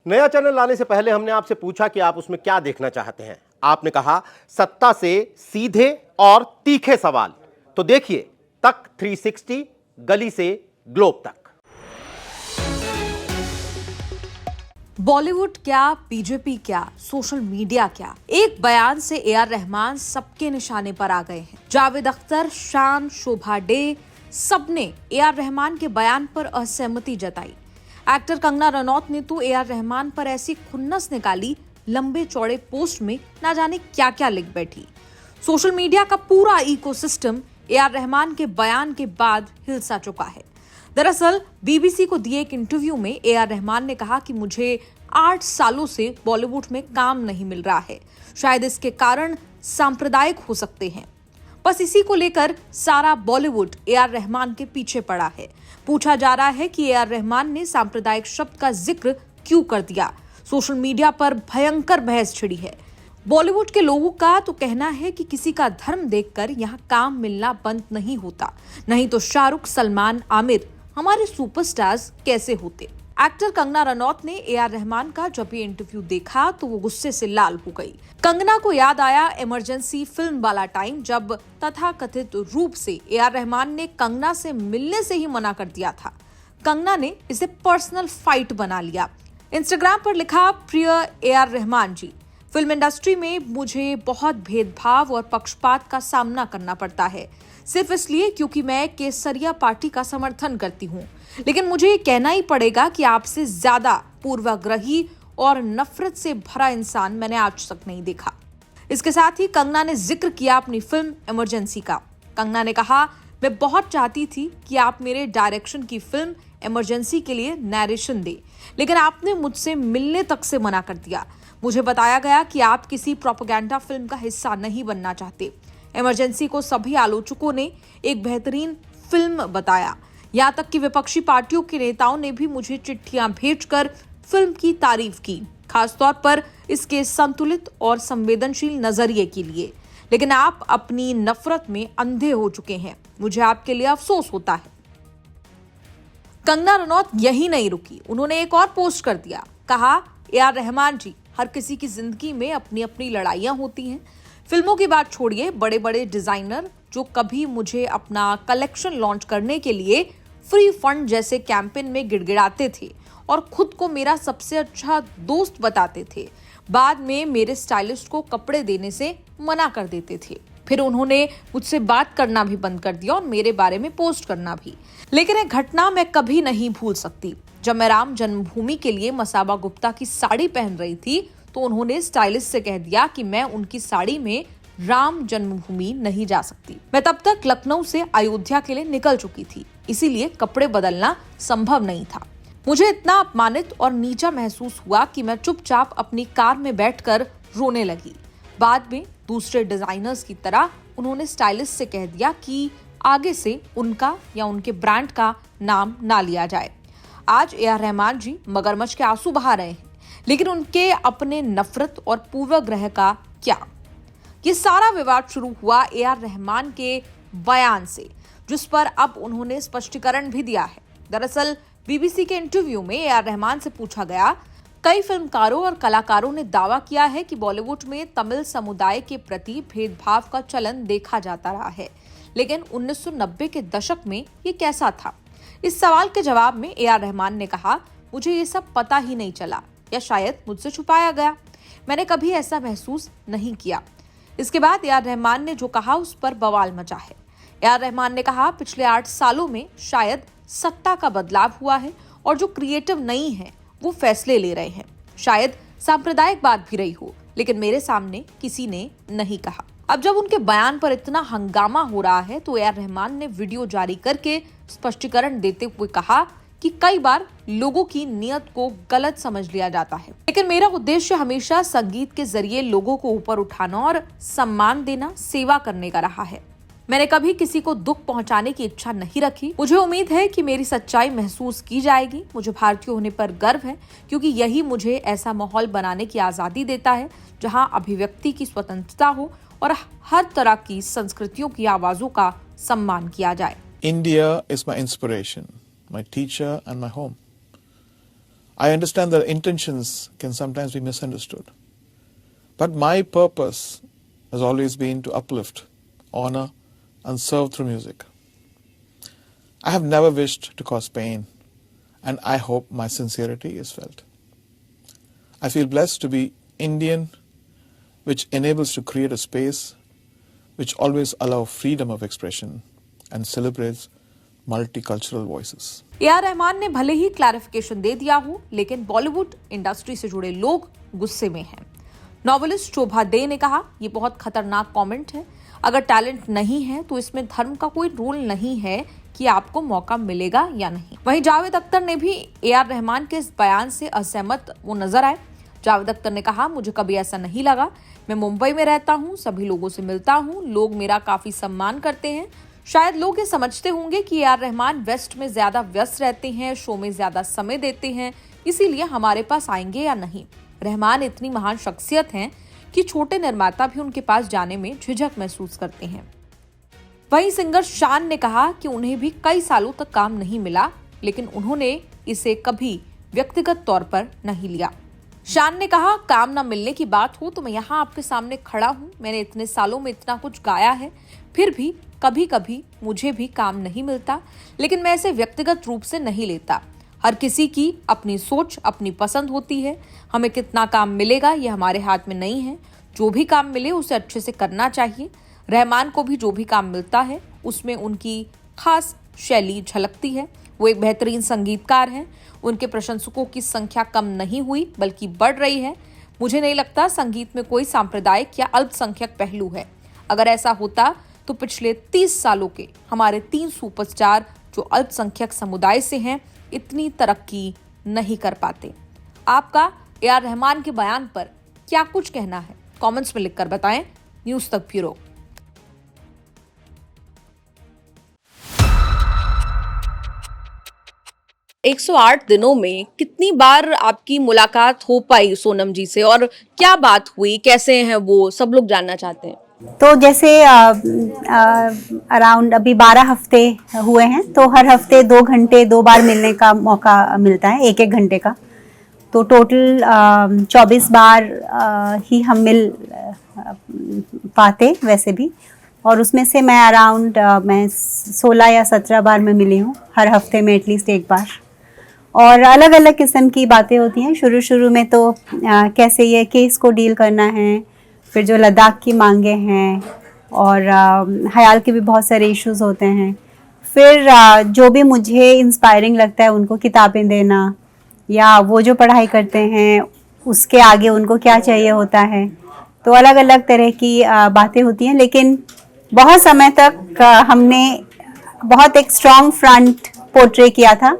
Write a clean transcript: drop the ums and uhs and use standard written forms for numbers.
नया चैनल लाने से पहले हमने आपसे पूछा कि आप उसमें क्या देखना चाहते हैं। आपने कहा सत्ता से सीधे और तीखे सवाल। तो देखिए तक 360, गली से ग्लोब तक। बॉलीवुड क्या, बीजेपी क्या, सोशल मीडिया क्या, एक बयान से ए आर रहमान सबके निशाने पर आ गए हैं। जावेद अख्तर, शान, शोभा डे, सबने ए आर रहमान के बयान पर असहमति जताई। एक्टर कंगना रनौत ने तो ए आर रहमान पर ऐसी खुन्नस निकाली, लंबे चौड़े पोस्ट में ना जाने क्या क्या लिख बैठी। सोशल मीडिया का पूरा इकोसिस्टम ए आर रहमान के बयान के बाद हिलसा चुका है। दरअसल बीबीसी को दिए एक इंटरव्यू में ए आर रहमान ने कहा कि मुझे 8 सालों से बॉलीवुड में काम नहीं मिल रहा है, शायद इसके कारण सांप्रदायिक हो सकते हैं। बस इसी को लेकर सारा बॉलीवुड ए आर रहमान के पीछे पड़ा है। पूछा जा रहा है कि ए आर रहमान ने सांप्रदायिक शब्द का जिक्र क्यों कर दिया। सोशल मीडिया पर भयंकर बहस छिड़ी है। बॉलीवुड के लोगों का तो कहना है कि किसी का धर्म देखकर यहाँ काम मिलना बंद नहीं होता, नहीं तो शाहरुख, सलमान, आमिर हमारे सुपरस्टार्स कैसे होते। एक्टर कंगना रनौत ने ए आर रहमान का जब ये इंटरव्यू देखा तो वो गुस्से से लाल हो गई। कंगना को याद आया इमरजेंसी फिल्म वाला टाइम, जब तथाकथित रूप से ए आर रहमान ने कंगना से मिलने से ही मना कर दिया था। कंगना ने इसे पर्सनल फाइट बना लिया। इंस्टाग्राम पर लिखा, प्रिय A R Rahman ji, film industry में मुझे बहुत भेदभाव और पक्षपात का सामना करना पड़ता है, सिर्फ इसलिए क्योंकि मैं केसरिया पार्टी का समर्थन करती हूँ। लेकिन मुझे ये कहना ही पड़ेगा कि आपसे ज्यादा पूर्वाग्रही और नफरत से भरा इंसान मैंने आज तक नहीं देखा। इसके साथ ही कंगना ने जिक्र किया अपनी फिल्म इमरजेंसी का। कंगना ने कहा, मैं बहुत चाहती थी कि आप मेरे डायरेक्शन की फिल्म इमरजेंसी के लिए नैरेशन दे, लेकिन आपने मुझसे मिलने तक से मना कर दिया। मुझे बताया गया कि आप किसी प्रोपेगेंडा फिल्म का हिस्सा नहीं बनना चाहते। इमरजेंसी को सभी आलोचकों ने एक बेहतरीन फिल्म बताया। यहाँ तक कि विपक्षी पार्टियों के नेताओं ने भी मुझे चिट्ठियां भेजकर फिल्म की तारीफ की, खासतौर पर इसके संतुलित और संवेदनशील नजरिए के लिए। लेकिन आप अपनी नफरत में अंधे हो चुके हैं। मुझे आपके लिए अफसोस होता है। कंगना रनौत यही नहीं रुकी, उन्होंने एक और पोस्ट कर दिया। कहा, ए आर रहमान जी, हर किसी की जिंदगी में अपनी अपनी लड़ाइयां होती हैं। फिल्मों की बात छोड़िए, बड़े बड़े डिजाइनर जो कभी मुझे अपना कलेक्शन लॉन्च करने के लिए फ्री फंड जैसे कैंपेन में गिड़गिड़ाते थे और खुद को मेरा सबसे अच्छा दोस्त बताते थे, बाद में मेरे स्टाइलिस्ट को कपड़े देने से मना कर देते थे। फिर उन्होंने मुझसे बात करना भी बंद कर दिया और मेरे बारे में पोस्ट करना भी। लेकिन एक घटना मैं कभी नहीं भूल सकती। जब मैं राम जन्मभूमि के लिए मसाबा गुप्ता की साड़ी पहन रही थी तो उन्होंने स्टाइलिस्ट से कह दिया कि मैं उनकी साड़ी में राम जन्मभूमि नहीं जा सकती। मैं तब तक लखनऊ से अयोध्या के लिए निकल चुकी थी, इसीलिए कपड़े बदलना संभव नहीं था। मुझे इतना अपमानित और नीचा महसूस हुआ कि मैं चुपचाप अपनी कार में बैठकर रोने लगी। बाद में दूसरे डिजाइनर्स की तरह उन्होंने स्टाइलिस्ट से कह दिया कि आगे से उनका या उनके ब्रांड का नाम ना लिया जाए। आज ए आर रहमान जी मगरमच्छ के आंसू बहा रहे हैं, लेकिन उनके अपने नफरत और पूर्वाग्रह का क्या? ये सारा विवाद शुरू हुआ ए आर रहमान के बयान से, जिस पर अब उन्होंने स्पष्टीकरण भी दिया है। दरअसल बीबीसी के इंटरव्यू में ए आर रहमान से पूछा गया, कई फिल्मकारों और कलाकारों ने दावा किया है कि बॉलीवुड में तमिल समुदाय के प्रति भेदभाव का चलन देखा जाता रहा है, लेकिन 1990 के दशक में ये कैसा था? इस सवाल के जवाब में ए आर रहमान ने कहा, मुझे ये सब पता ही नहीं चला या शायद मुझसे छुपाया गया। मैंने कभी ऐसा महसूस नहीं किया। इसके बाद ए आर रहमान ने जो कहा उस पर बवाल मचा है। ए आर रहमान ने कहा, पिछले 8 सालों में शायद सत्ता का बदलाव हुआ है और जो क्रिएटिव नहीं है वो फैसले ले रहे हैं। शायद सांप्रदायिक बात भी रही हो, लेकिन मेरे सामने किसी ने नहीं कहा। अब जब उनके बयान पर इतना हंगामा हो रहा है तो ए आर रहमान ने वीडियो जारी करके स्पष्टीकरण देते हुए कहा कि कई बार लोगों की नियत को गलत समझ लिया जाता है, लेकिन मेरा उद्देश्य हमेशा संगीत के जरिए लोगों को ऊपर उठाना और सम्मान देना, सेवा करने का रहा है। मैंने कभी किसी को दुख पहुंचाने की इच्छा नहीं रखी। मुझे उम्मीद है कि मेरी सच्चाई महसूस की जाएगी। मुझे भारतीय होने पर गर्व है, क्योंकि यही मुझे ऐसा माहौल बनाने की आजादी देता है जहां अभिव्यक्ति की स्वतंत्रता हो और हर तरह की संस्कृतियों की आवाजों का सम्मान किया जाए। India is my inspiration, my teacher and my home. I understand that intentions can sometimes be misunderstood. But my purpose has always been to uplift, honor, and serve through music. I have never wished to cause pain, and I hope my sincerity is felt. I feel blessed to be Indian, which enables to create a space which always allow freedom of expression and celebrates multicultural voices. AR. Rahman ने भले ही clarification दे दिया हो, लेकिन Bollywood industry से जुड़े लोग गुस्से में हैं। नॉवेलिस्ट शोभा डे ने कहा, ये बहुत खतरनाक कमेंट है। अगर टैलेंट नहीं है तो इसमें धर्म का कोई रोल नहीं है कि आपको मौका मिलेगा या नहीं। वहीं जावेद अख्तर ने भी ए.आर. रहमान के इस बयान से असहमत वो नजर आए। जावेद अख्तर ने कहा, मुझे कभी ऐसा नहीं लगा। मैं मुंबई में रहता हूँ, सभी लोगों से मिलता हूँ, लोग मेरा काफी सम्मान करते हैं। शायद लोग ये समझते होंगे कि ए.आर. रहमान वेस्ट में ज्यादा व्यस्त रहते हैं, शो में ज्यादा समय देते हैं, इसीलिए हमारे पास आएंगे या नहीं। रहमान इतनी महान शख्सियत हैं कि छोटे निर्माता भी उनके पास जाने में झिझक महसूस करते हैं। वहीं सिंगर शान ने कहा कि उन्हें भी कई सालों तक काम नहीं मिला, लेकिन उन्होंने इसे कभी व्यक्तिगत तौर पर नहीं लिया। शान ने कहा, काम ना मिलने की बात हो तो मैं यहाँ आपके सामने खड़ा हूँ। मैंने इतने सालों में इतना कुछ गाया है, फिर भी कभी कभी मुझे भी काम नहीं मिलता, लेकिन मैं इसे व्यक्तिगत रूप से नहीं लेता। हर किसी की अपनी सोच, अपनी पसंद होती है। हमें कितना काम मिलेगा ये हमारे हाथ में नहीं है। जो भी काम मिले उसे अच्छे से करना चाहिए। रहमान को भी जो भी काम मिलता है उसमें उनकी खास शैली झलकती है। वो एक बेहतरीन संगीतकार हैं। उनके प्रशंसकों की संख्या कम नहीं हुई बल्कि बढ़ रही है। मुझे नहीं लगता संगीत में कोई सांप्रदायिक या अल्पसंख्यक पहलू है। अगर ऐसा होता तो पिछले 30 सालों के हमारे 3 सुपरस्टार जो अल्पसंख्यक समुदाय से हैं इतनी तरक्की नहीं कर पाते। आपका ए.आर. रहमान के बयान पर क्या कुछ कहना है? कमेंट्स में लिखकर बताएं। न्यूज़ तक ब्यूरो। एक 108 दिनों में कितनी बार आपकी मुलाकात हो पाई सोनम जी से और क्या बात हुई, कैसे हैं वो, सब लोग जानना चाहते हैं। तो जैसे अराउंड अभी 12 हफ्ते हुए हैं, तो हर हफ्ते 2 घंटे 2 बार मिलने का मौका मिलता है, 1-1 घंटे का। तो टोटल 24 बार ही हम मिल पाते वैसे भी, और उसमें से मैं अराउंड मैं 16 या 17 बार मैं मिली हूँ, हर हफ्ते में एटलीस्ट 1 बार। और अलग अलग किस्म की बातें होती हैं। शुरू में तो कैसे ये केस को डील करना है, फिर जो लद्दाख की मांगे हैं, और हयाल के भी बहुत सारे इश्यूज होते हैं। फिर जो भी मुझे इंस्पायरिंग लगता है उनको किताबें देना, या वो जो पढ़ाई करते हैं उसके आगे उनको क्या चाहिए होता है। तो अलग अलग तरह की बातें होती हैं, लेकिन बहुत समय तक हमने बहुत एक स्ट्रॉन्ग फ्रंट पोर्ट्रे किया था।